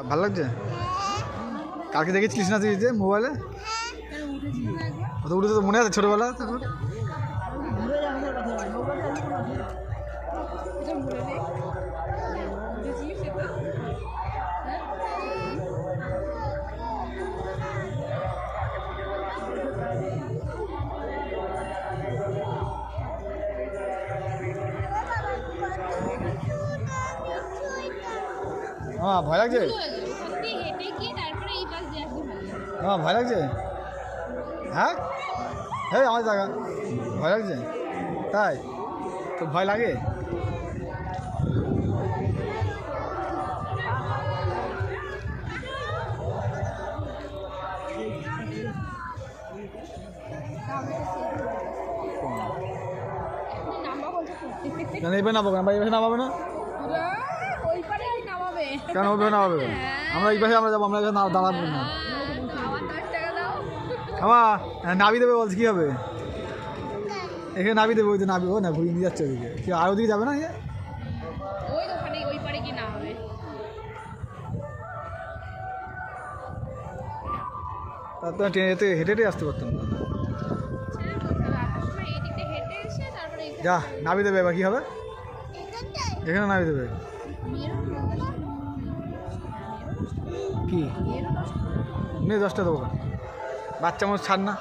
ভালো লাগছে? কালকে দেখেছিলিস না তুই যে মোবাইলে? উঠেছে তো মনে আছে ছোটবেলা তখন? হ্যাঁ ভয় লাগছে? হ্যাঁ ভয় লাগছে? হ্যাঁ হ্যাঁ আমার জায়গা ভয় লাগছে তাই তো ভয় লাগে? কেন এইভাবে নামাবো? আমরা এইভাবে নামাবে না কেন? ওইভাবে নামাবে কেন? আমরা এই পাশে আমরা যাবো, আমরা এখানে দাঁড়াবো না। আমার নাবি দেবে বলছি, কী হবে? এখানে নাবি দেবে, ওই তো নাবি, ও না ঘুরিয়ে নিয়ে যাচ্ছে ওদিকে। কি আর ওদিকে যাবে না? তারপর ট্রেনেতে হেঁটে হেঁটে আসতে পারতাম না। যা নাবি দেবে, এবার কী হবে? এখানে নাবি দেবে কি? নেই 10টা দেবো, বাচ্চা মানুষ ছাড় না।